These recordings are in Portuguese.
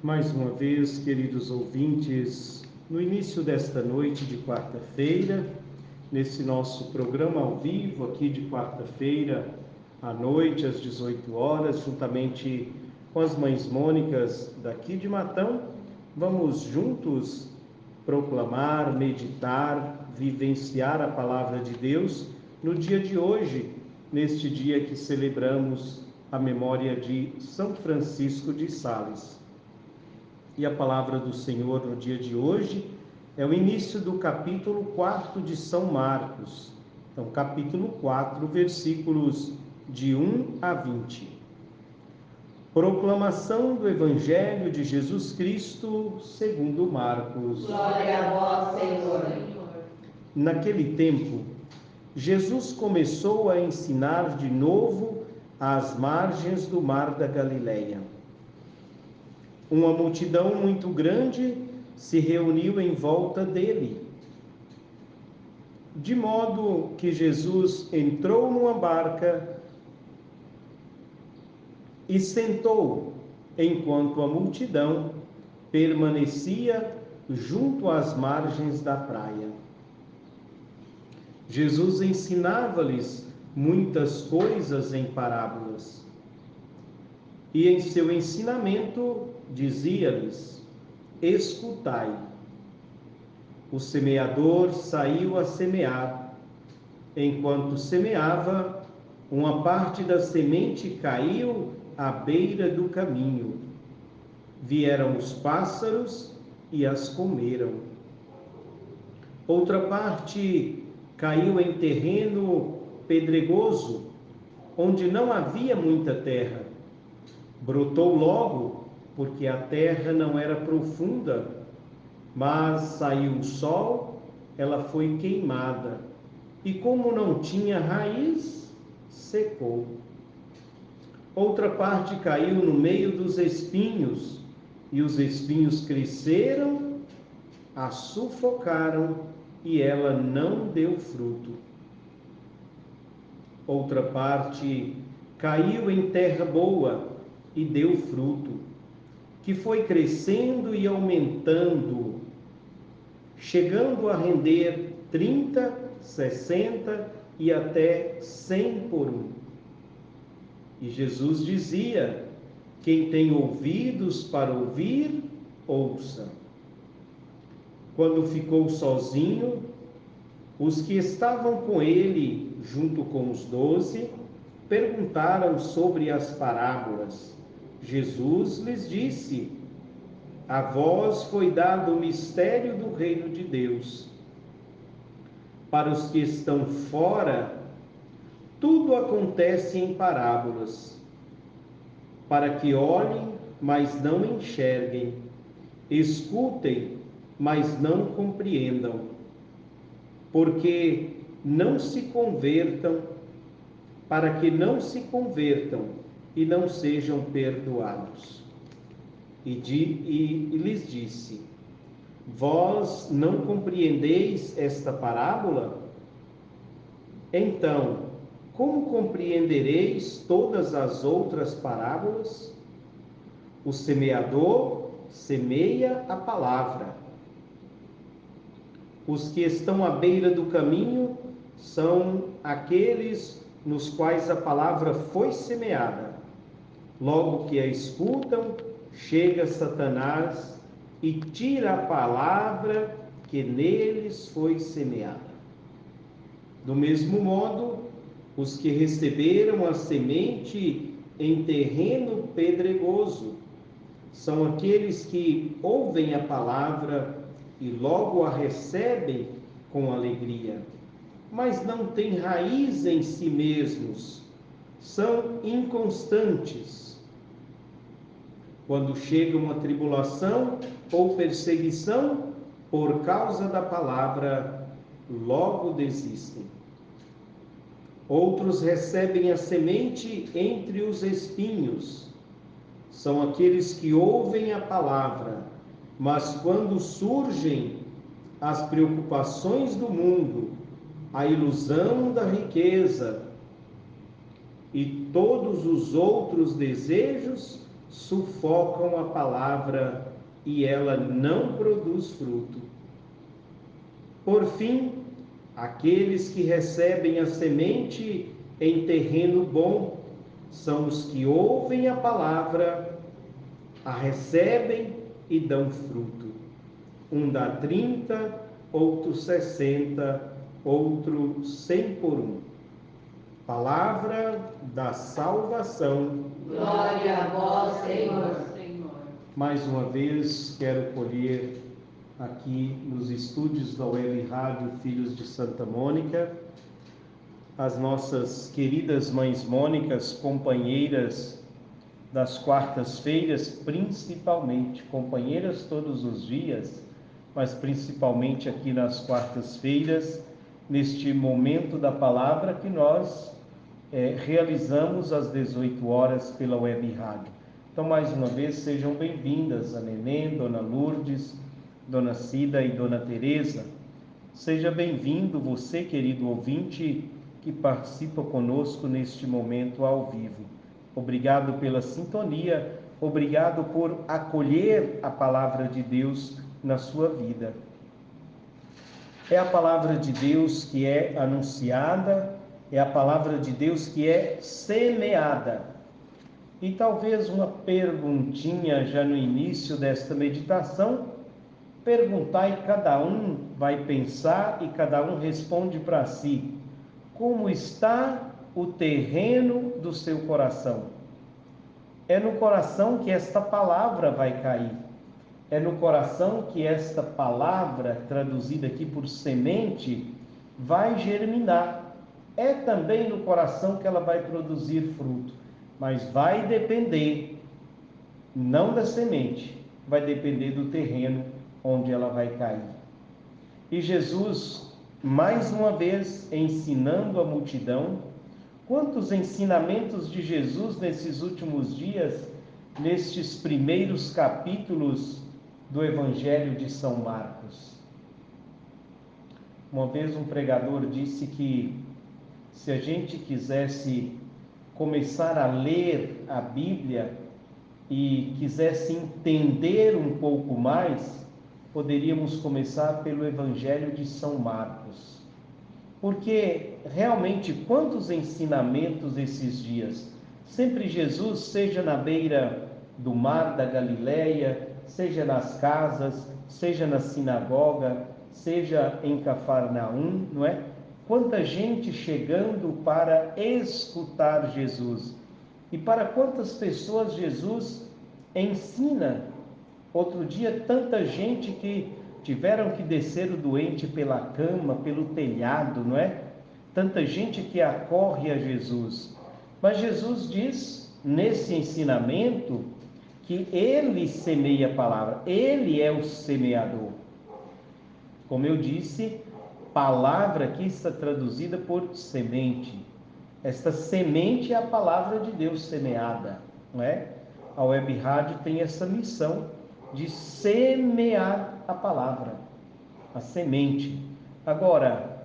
Mais uma vez, queridos ouvintes, no início desta noite de quarta-feira, nesse nosso programa ao vivo aqui de quarta-feira à noite, às 18 horas, juntamente com as mães Mônicas daqui de Matão, vamos juntos proclamar, meditar, vivenciar a palavra de Deus no dia de hoje, neste dia que celebramos a memória de São Francisco de Sales. E a palavra do Senhor no dia de hoje é o início do capítulo 4 de São Marcos. Então, capítulo 4, versículos de 1 a 20. Proclamação do Evangelho de Jesus Cristo segundo Marcos. Glória a vós, Senhor. Naquele tempo, Jesus começou a ensinar de novo às margens do mar da Galileia. Uma multidão muito grande se reuniu em volta dele, de modo que Jesus entrou numa barca e sentou, enquanto a multidão permanecia junto às margens da praia. Jesus ensinava-lhes muitas coisas em parábolas. E em seu ensinamento dizia-lhes: escutai. O semeador saiu a semear. Enquanto semeava, uma parte da semente caiu à beira do caminho. Vieram os pássaros e as comeram. Outra parte caiu em terreno pedregoso, onde não havia muita terra. Brotou logo, porque a terra não era profunda, mas saiu o sol, ela foi queimada, e como não tinha raiz, secou. Outra parte caiu no meio dos espinhos, e os espinhos cresceram, a sufocaram, e ela não deu fruto. Outra parte caiu em terra boa, e deu fruto, que foi crescendo e aumentando, chegando a render 30, 60 e até 100 por um. E Jesus dizia: quem tem ouvidos para ouvir, ouça. Quando ficou sozinho, os que estavam com ele, junto com os 12, perguntaram sobre as parábolas. Jesus lhes disse: a vós foi dado o mistério do reino de Deus. Para os que estão fora, tudo acontece em parábolas, para que olhem, mas não enxerguem, escutem, mas não compreendam, porque não se convertam, para que não se convertam e não sejam perdoados. E lhes disse: vós não compreendeis esta parábola? Então, como compreendereis todas as outras parábolas? O semeador semeia a palavra. Os que estão à beira do caminho são aqueles nos quais a palavra foi semeada. Logo que a escutam, chega Satanás e tira a palavra que neles foi semeada. Do mesmo modo, os que receberam a semente em terreno pedregoso são aqueles que ouvem a palavra e logo a recebem com alegria, mas não têm raiz em si mesmos, são inconstantes. Quando chega uma tribulação ou perseguição, por causa da palavra, logo desistem. Outros recebem a semente entre os espinhos. São aqueles que ouvem a palavra, mas quando surgem as preocupações do mundo, a ilusão da riqueza e todos os outros desejos, sufocam a palavra e ela não produz fruto. Por fim, aqueles que recebem a semente em terreno bom são os que ouvem a palavra, a recebem e dão fruto. Um dá 30, outro 60, outro 100 por um. Palavra da salvação. Glória a vós, Senhor. Mais uma vez, quero colher aqui nos estúdios da Web Rádio Filhos de Santa Mônica as nossas queridas mães Mônicas, companheiras das quartas-feiras, principalmente, companheiras todos os dias, mas principalmente aqui nas quartas-feiras, neste momento da palavra que nós realizamos às 18 horas pela Web Rádio. Então, mais uma vez, sejam bem-vindas a Neném, Dona Lourdes, Dona Cida e Dona Teresa. Seja bem-vindo você, querido ouvinte, que participa conosco neste momento ao vivo. Obrigado pela sintonia, obrigado por acolher a palavra de Deus na sua vida. É a palavra de Deus que é anunciada, é a palavra de Deus que é semeada. E talvez uma perguntinha já no início desta meditação, perguntar e cada um vai pensar e cada um responde para si: como está o terreno do seu coração? É no coração que esta palavra vai cair. É no coração que esta palavra, traduzida aqui por semente, vai germinar. É também no coração que ela vai produzir fruto. Mas vai depender, não da semente, vai depender do terreno onde ela vai cair. E Jesus, mais uma vez, ensinando a multidão. Quantos ensinamentos de Jesus nesses últimos dias, nestes primeiros capítulos do Evangelho de São Marcos. Uma vez um pregador disse que se a gente quisesse começar a ler a Bíblia e quisesse entender um pouco mais, poderíamos começar pelo Evangelho de São Marcos. Porque realmente quantos ensinamentos esses dias? Sempre Jesus, seja na beira do mar da Galileia, seja nas casas, seja na sinagoga, seja em Cafarnaum, não é? Quanta gente chegando para escutar Jesus. E para quantas pessoas Jesus ensina. Outro dia, tanta gente que tiveram que descer o doente pela cama, pelo telhado, não é? Tanta gente que acorre a Jesus. Mas Jesus diz, nesse ensinamento, que Ele semeia a palavra. Ele é o semeador. Como eu disse, palavra aqui está traduzida por semente. Esta semente é a palavra de Deus semeada, não é? A Web Rádio tem essa missão de semear a palavra, a semente. Agora,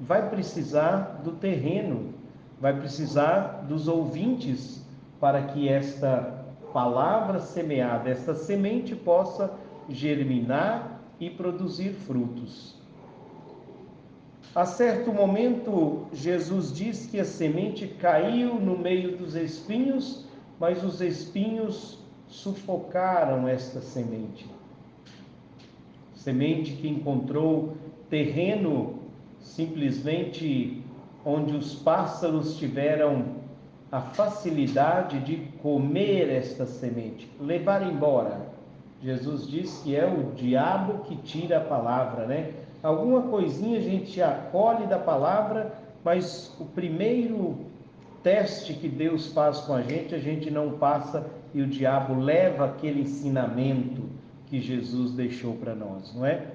vai precisar do terreno, vai precisar dos ouvintes para que esta palavra semeada, esta semente possa germinar e produzir frutos. A certo momento, Jesus diz que a semente caiu no meio dos espinhos, mas os espinhos sufocaram esta semente. Semente que encontrou terreno simplesmente onde os pássaros tiveram a facilidade de comer esta semente, levar embora. Jesus diz que é o diabo que tira a palavra, né? Alguma coisinha a gente acolhe da palavra, mas o primeiro teste que Deus faz com a gente não passa e o diabo leva aquele ensinamento que Jesus deixou para nós, não é?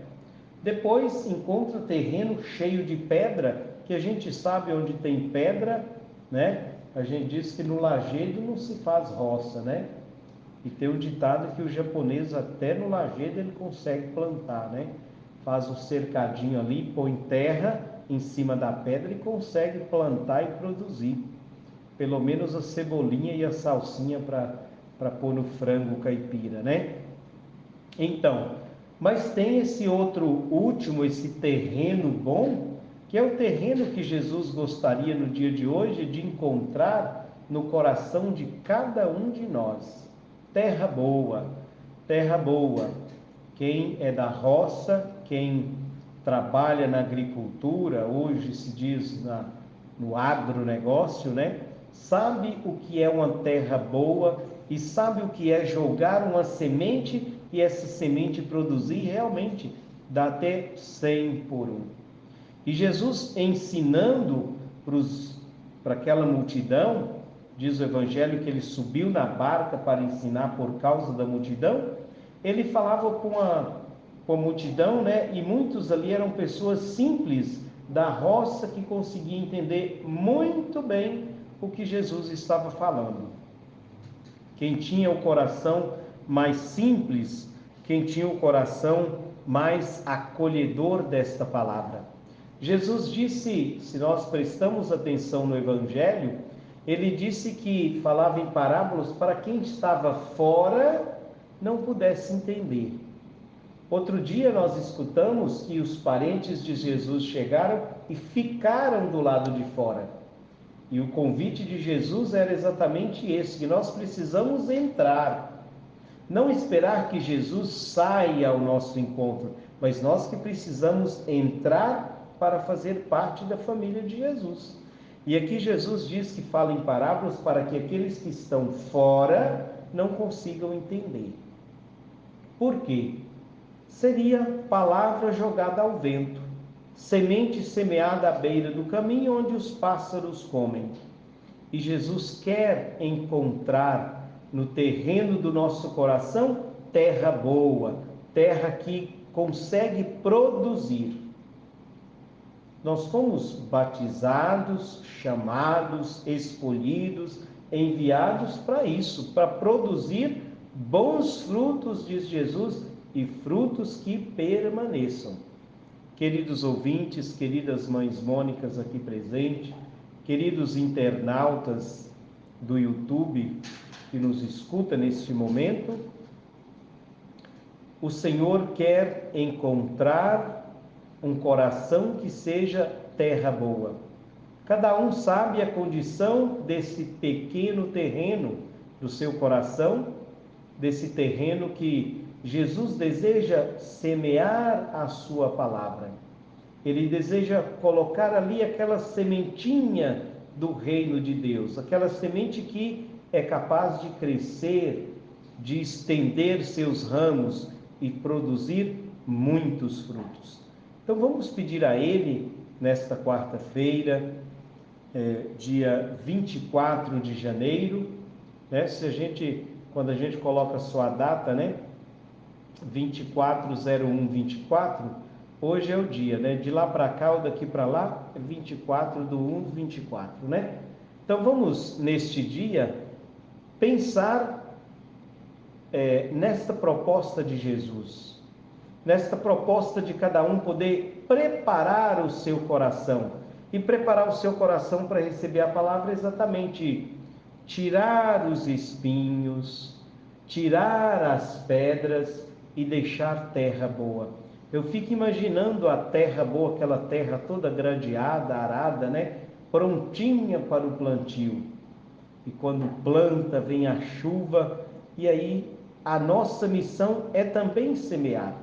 Depois encontra terreno cheio de pedra, que a gente sabe onde tem pedra, né? A gente diz que no lajedo não se faz roça, né? E tem um ditado que o japonês até no lajedo ele consegue plantar, né? Faz um cercadinho ali, põe terra em cima da pedra e consegue plantar e produzir. Pelo menos a cebolinha e a salsinha para para pôr no frango caipira, né? Então, mas tem esse outro último, esse terreno bom, que é o terreno que Jesus gostaria no dia de hoje de encontrar no coração de cada um de nós. Terra boa, terra boa. Quem é da roça, quem trabalha na agricultura, hoje se diz no agronegócio, né? Sabe o que é uma terra boa e sabe o que é jogar uma semente e essa semente produzir realmente dá até 100 por um. E Jesus ensinando para aquela multidão, diz o Evangelho que ele subiu na barca para ensinar por causa da multidão, ele falava com a multidão, né? E muitos ali eram pessoas simples da roça que conseguiam entender muito bem o que Jesus estava falando. Quem tinha o coração mais simples, quem tinha o coração mais acolhedor desta palavra. Jesus disse, se nós prestamos atenção no Evangelho, ele disse que falava em parábolas para quem estava fora não pudesse entender. Outro dia nós escutamos que os parentes de Jesus chegaram e ficaram do lado de fora. E o convite de Jesus era exatamente esse, que nós precisamos entrar. Não esperar que Jesus saia ao nosso encontro, mas nós que precisamos entrar para fazer parte da família de Jesus. E aqui Jesus diz que fala em parábolas para que aqueles que estão fora não consigam entender. Por quê? Seria palavra jogada ao vento, semente semeada à beira do caminho onde os pássaros comem. E Jesus quer encontrar no terreno do nosso coração terra boa, terra que consegue produzir. Nós fomos batizados, chamados, escolhidos, enviados para isso, para produzir bons frutos, diz Jesus, e frutos que permaneçam. Queridos ouvintes, queridas mães Mônicas aqui presentes, queridos internautas do YouTube que nos escuta neste momento, o Senhor quer encontrar um coração que seja terra boa. Cada um sabe a condição desse pequeno terreno do seu coração, desse terreno que Jesus deseja semear a sua palavra. Ele deseja colocar ali aquela sementinha do reino de Deus, aquela semente que é capaz de crescer, de estender seus ramos e produzir muitos frutos. Então vamos pedir a Ele, nesta quarta-feira, dia 24 de janeiro, né? Quando a gente coloca a sua data, né? 24/01/24, hoje é o dia, né? De lá para cá ou daqui para lá, é 24/1/24, né? Então vamos, neste dia, pensar nesta proposta de Jesus, nesta proposta de cada um poder preparar o seu coração. E preparar o seu coração para receber a palavra exatamente tirar os espinhos, tirar as pedras e deixar terra boa. Eu fico imaginando a terra boa, aquela terra toda gradeada, arada, né? Prontinha para o plantio. E quando planta, vem a chuva, e aí a nossa missão é também semear.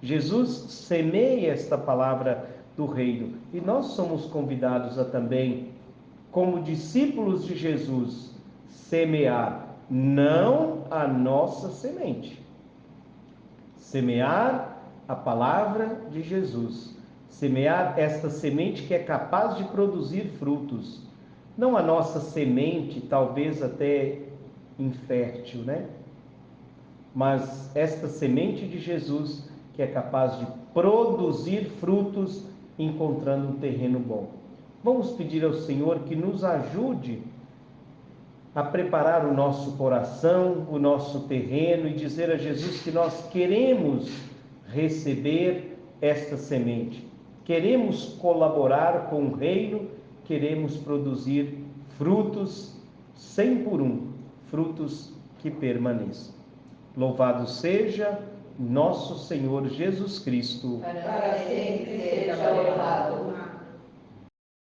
Jesus semeia esta palavra do reino, e nós somos convidados a também, como discípulos de Jesus, semear não a nossa semente, semear a palavra de Jesus, semear esta semente que é capaz de produzir frutos, não a nossa semente, talvez até infértil, né? Mas esta semente de Jesus que é capaz de produzir frutos, encontrando um terreno bom. Vamos pedir ao Senhor que nos ajude a preparar o nosso coração, o nosso terreno, e dizer a Jesus que nós queremos receber esta semente, queremos colaborar com o reino, queremos produzir frutos 100 por 1, frutos que permaneça. Louvado seja nosso Senhor Jesus Cristo. Para sempre seja louvado.